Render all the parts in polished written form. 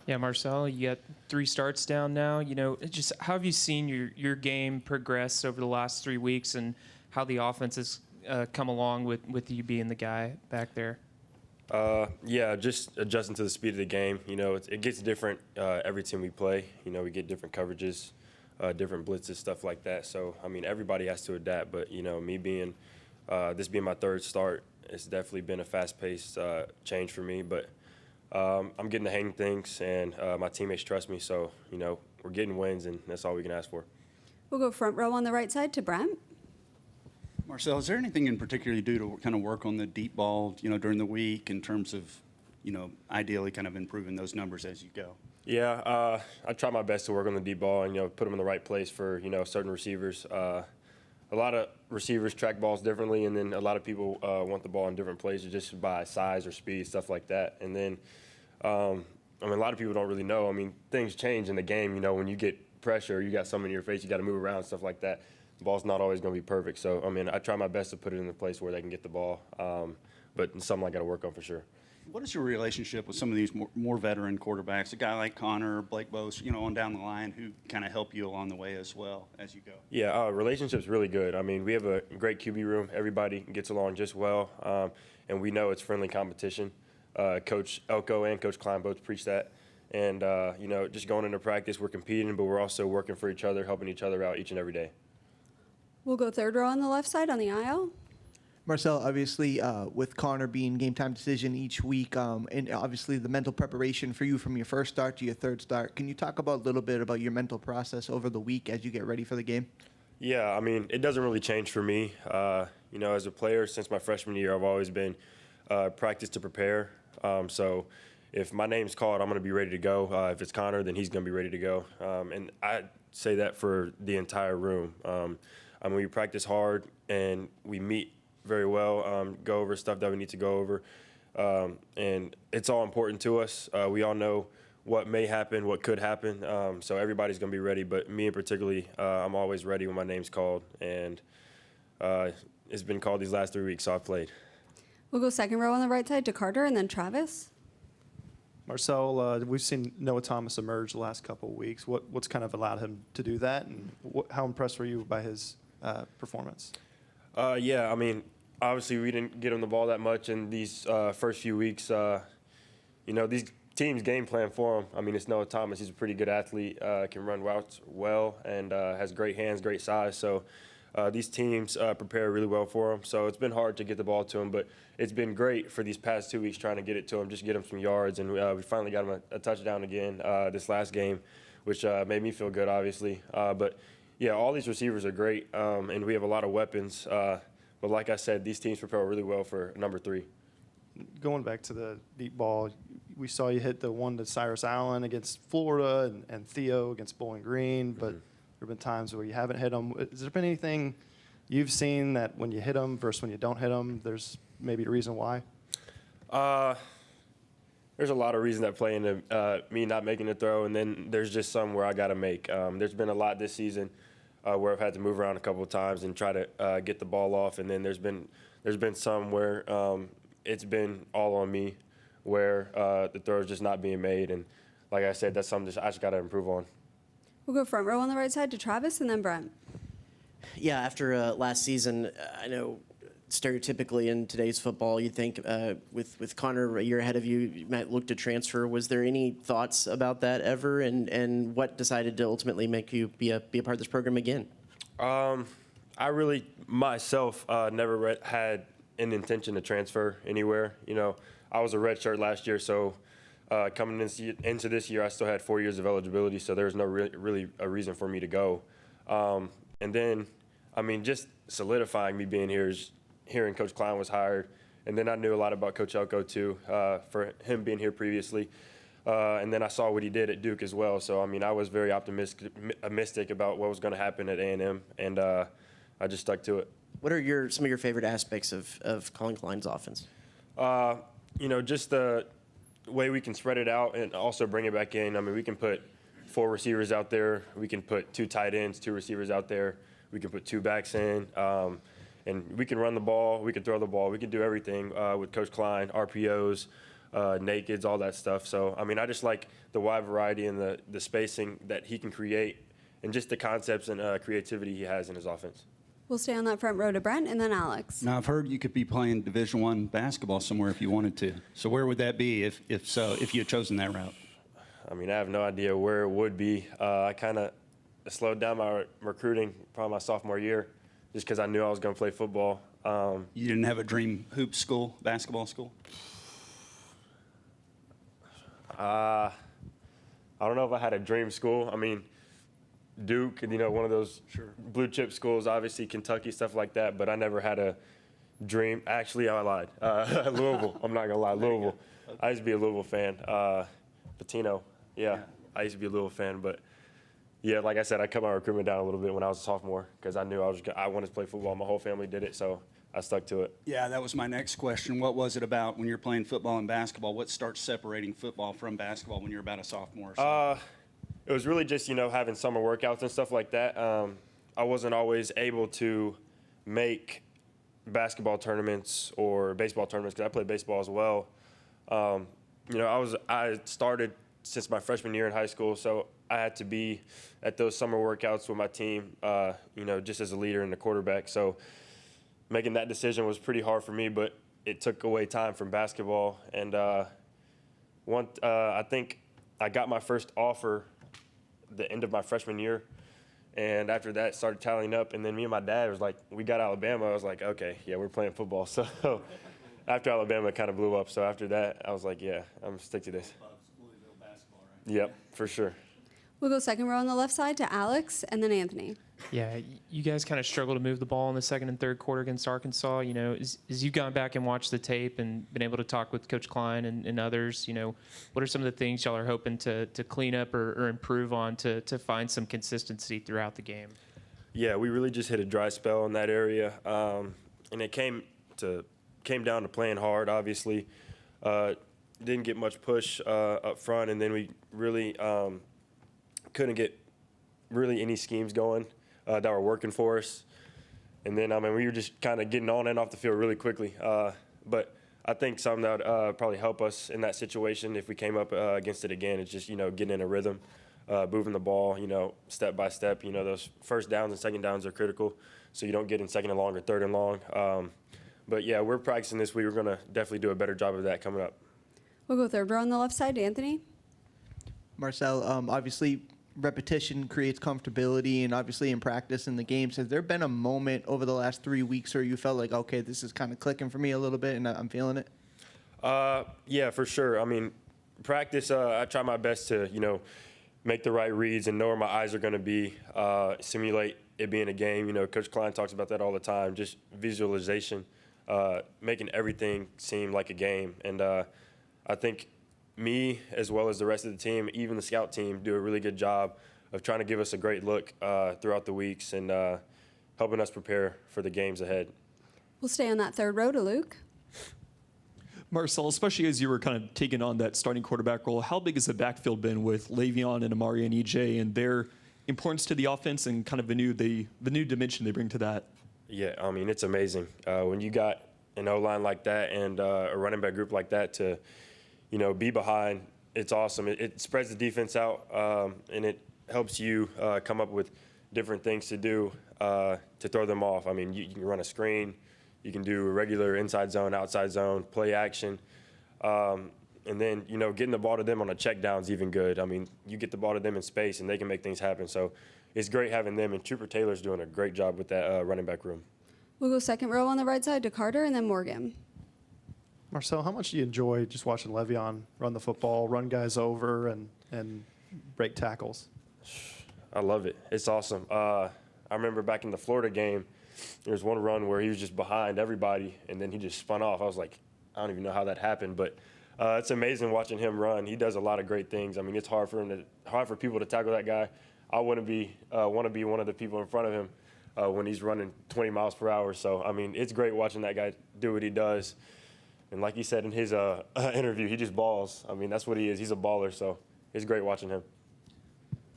Yeah, Marcel, you got 3 starts down now. Just how have you seen your game progress over the last 3 weeks, and how the offense has come along with you being the guy back there? Yeah, just adjusting to the speed of the game. It gets different every team we play. We get different coverages, different blitzes, stuff like that. So, everybody has to adapt. But, me being this being my 3rd start, it's definitely been a fast-paced change for me. But I'm getting the hang of things, and my teammates trust me. So, we're getting wins, and that's all we can ask for. We'll go front row on the right side to Brent. Marcel, is there anything in particular you do to kind of work on the deep ball, during the week in terms of, ideally kind of improving those numbers as you go? Yeah, I try my best to work on the deep ball and, put them in the right place for, certain receivers. A lot of receivers track balls differently, and then a lot of people want the ball in different places just by size or speed, stuff like that. And then, a lot of people don't really know. Things change in the game, when you get pressure, you got something in your face, you got to move around, stuff like that. The ball's not always going to be perfect. So, I try my best to put it in a place where they can get the ball, but it's something I got to work on for sure. What is your relationship with some of these more veteran quarterbacks, a guy like Connor, Blake Bose, on down the line, who kind of help you along the way as well as you go? Yeah, relationship's really good. We have a great QB room. Everybody gets along just well, and we know it's friendly competition. Coach Elko and Coach Klein both preach that. And, just going into practice, we're competing, but we're also working for each other, helping each other out each and every day. We'll go 3rd row on the left side on the aisle. Marcel, obviously, with Connor being game time decision each week, and obviously the mental preparation for you from your 1st start to your 3rd start, can you talk a little bit about your mental process over the week as you get ready for the game? Yeah, it doesn't really change for me. As a player, since my freshman year, I've always been practice to prepare. So if my name's called, I'm going to be ready to go. If it's Connor, then he's going to be ready to go. And I say that for the entire room. We practice hard and we meet very well, go over stuff that we need to go over. And it's all important to us. We all know what may happen, what could happen. So everybody's going to be ready. But me in particularly, I'm always ready when my name's called. And it's been called these last 3 weeks, so I've played. We'll go 2nd row on the right side to Carter and then Travis. Marcel, we've seen Noah Thomas emerge the last couple of weeks. What's kind of allowed him to do that, and how impressed were you by his performance? Yeah, obviously we didn't get him the ball that much in these first few weeks. These teams game plan for him. It's Noah Thomas. He's a pretty good athlete, can run routes well, and has great hands, great size. So these teams prepare really well for him. So it's been hard to get the ball to him, but it's been great for these past 2 weeks trying to get it to him, just get him some yards. And we finally got him a touchdown again this last game, which made me feel good, obviously. But, yeah, all these receivers are great, and we have a lot of weapons. But like I said, these teams prepare really well for number 3. Going back to the deep ball, we saw you hit the one to Cyrus Allen against Florida and Theo against Bowling Green, but there have been times where you haven't hit them. Has there been anything you've seen that when you hit them versus when you don't hit them, there's maybe a reason why? There's a lot of reasons that play into me not making the throw, and then there's just some where I got to make. There's been a lot this season where I've had to move around a couple of times and try to get the ball off, and then there's been some where it's been all on me, where the throw is just not being made. And like I said, that's something I just got to improve on. We'll go front row on the right side to Travis and then Brent. Yeah, after last season, I know stereotypically in today's football, you think with Connor a year ahead of you, you might look to transfer. Was there any thoughts about that ever? And what decided to ultimately make you be a part of this program again? I really, myself, never had an intention to transfer anywhere. I was a redshirt last year, so coming into this year, I still had 4 years of eligibility, so there was no really a reason for me to go. And then, just solidifying me being here is hearing Coach Klein was hired, and then I knew a lot about Coach Elko too, for him being here previously. And then I saw what he did at Duke as well. So, I was very optimistic about what was going to happen at A&M, and I just stuck to it. What are some of your favorite aspects of Colin Klein's offense? Just the way we can spread it out and also bring it back in. We can put 4 receivers out there. We can put 2 tight ends, 2 receivers out there. We can put 2 backs in. And we can run the ball. We can throw the ball. We can do everything with Coach Klein, RPOs, nakeds, all that stuff. So, I mean, I just like the wide variety and the spacing that he can create and just the concepts and creativity he has in his offense. We'll stay on that front row to Brent and then Alex. Now, I've heard you could be playing Division I basketball somewhere if you wanted to. So where would that be if you had chosen that route? I mean, I have no idea where it would be. I kind of slowed down my recruiting probably my sophomore year just because I knew I was going to play football. You didn't have a dream hoop school, basketball school? I don't know if I had a dream school. I mean, Duke, one of those blue chip schools, obviously Kentucky, stuff like that, but I never had a dream. Actually, I lied. Louisville, I'm not going to lie, Louisville. Okay. I used to be a Louisville fan. Patino, yeah, I used to be a Louisville fan, but yeah, like I said, I cut my recruitment down a little bit when I was a sophomore because I knew I wanted to play football. My whole family did it, so I stuck to it. Yeah, that was my next question. What was it about when you're playing football and basketball? What starts separating football from basketball when you're about a sophomore? It was really just, having summer workouts and stuff like that. I wasn't always able to make basketball tournaments or baseball tournaments because I played baseball as well. I started since my freshman year in high school, so I had to be at those summer workouts with my team, just as a leader and the quarterback. So making that decision was pretty hard for me, but it took away time from basketball. And I think I got my first offer the end of my freshman year, and after that started tallying up, and then me and my dad was like, we got Alabama. I was like, okay, yeah, we're playing football. So after Alabama, it kind of blew up. So after that, I was like, yeah, I'm gonna stick to this. Yep, for sure. We'll go second row on the left side to Alex and then Anthony. Yeah, you guys kind of struggled to move the ball in the second and third quarter against Arkansas. As you've gone back and watched the tape and been able to talk with Coach Klein and others, what are some of the things y'all are hoping to clean up or improve on to find some consistency throughout the game? Yeah, we really just hit a dry spell in that area, and it came down to playing hard. Obviously, didn't get much push up front, and then we really couldn't get really any schemes going that were working for us. And then, we were just kind of getting on and off the field really quickly. But I think something that would probably help us in that situation if we came up against it again is just, getting in a rhythm, moving the ball, step by step. Those first downs and second downs are critical, so you don't get in second and long or third and long. But, yeah, we're practicing this week. We're going to definitely do a better job of that coming up. We'll go third row on the left side to Anthony. Marcel, obviously repetition creates comfortability, and obviously in practice in the games, has there been a moment over the last 3 weeks where you felt like, okay, this is kind of clicking for me a little bit and I'm feeling it? Yeah, for sure. Practice, I try my best to, make the right reads and know where my eyes are going to be, simulate it being a game. Coach Klein talks about that all the time, just visualization, making everything seem like a game. And I think me, as well as the rest of the team, even the scout team, do a really good job of trying to give us a great look throughout the weeks and helping us prepare for the games ahead. We'll stay on that third row to Luke. Marcel, especially as you were kind of taking on that starting quarterback role, how big has the backfield been with Le'Veon and Amari and EJ and their importance to the offense and kind of the new dimension they bring to that? Yeah, it's amazing. When you got an O-line like that and a running back group like that to be behind, it's awesome. It spreads the defense out, and it helps you come up with different things to do to throw them off. You can run a screen, you can do a regular inside zone, outside zone, play action, and then, getting the ball to them on a check down is even good. You get the ball to them in space, and they can make things happen. So it's great having them, and Trooper Taylor's doing a great job with that running back room. We'll go second row on the right side to Carter and then Morgan. Marcel, how much do you enjoy just watching Le'Veon run the football, run guys over, and break tackles? I love it. It's awesome. I remember back in the Florida game, there was one run where he was just behind everybody, and then he just spun off. I was like, I don't even know how that happened, but it's amazing watching him run. He does a lot of great things. It's hard for people to tackle that guy. I want to be one of the people in front of him when he's running 20 miles per hour. So it's great watching that guy do what he does. And like he said in his interview, he just balls. That's what he is. He's a baller, so it's great watching him.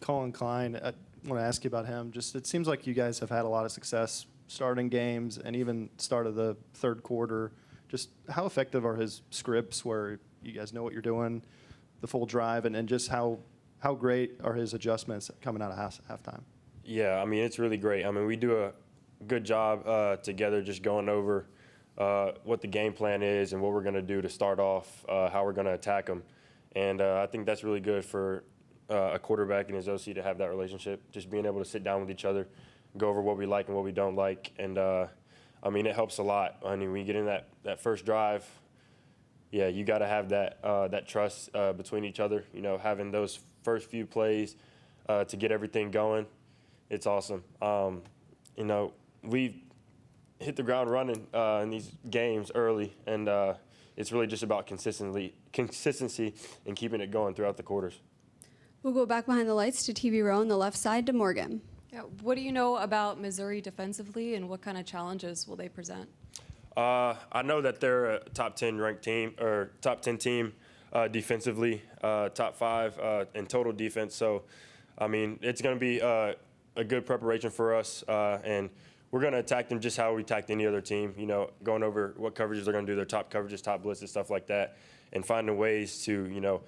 Colin Klein, I want to ask you about him. Just it seems like you guys have had a lot of success starting games and even start of the third quarter. Just how effective are his scripts where you guys know what you're doing, the full drive, and just how great are his adjustments coming out of halftime? Yeah, I mean, it's really great. I mean, we do a good job together just going over what the game plan is and what we're going to do to start off, how we're going to attack them. And I think that's really good for a quarterback and his OC to have that relationship, just being able to sit down with each other, go over what we like and what we don't like. And, I mean, it helps a lot. I mean, when you get in that first drive, yeah, you got to have that trust between each other, you know, having those first few plays to get everything going. It's awesome. You know, we hit the ground running in these games early, and it's really just about consistency and keeping it going throughout the quarters. We'll go back behind the lights to TV row on the left side to Morgan. Yeah, what do you know about Missouri defensively, and what kind of challenges will they present? I know that they're a top 10 ranked team, or top 10 team defensively, top 5 in total defense. So, I mean, it's going to be a good preparation for us, and we're going to attack them just how we attacked any other team, you know, going over what coverages they're going to do, their top coverages, top blitzes, stuff like that, and finding ways to, you know,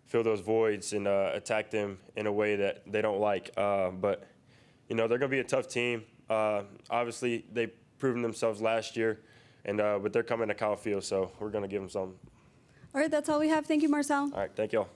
fill those voids and attack them in a way that they don't like. But, you know, they're going to be a tough team. Obviously, they've proven themselves last year, and but they're coming to Kyle Field, so we're going to give them some. All right, that's all we have. Thank you, Marcel. All right, thank y'all.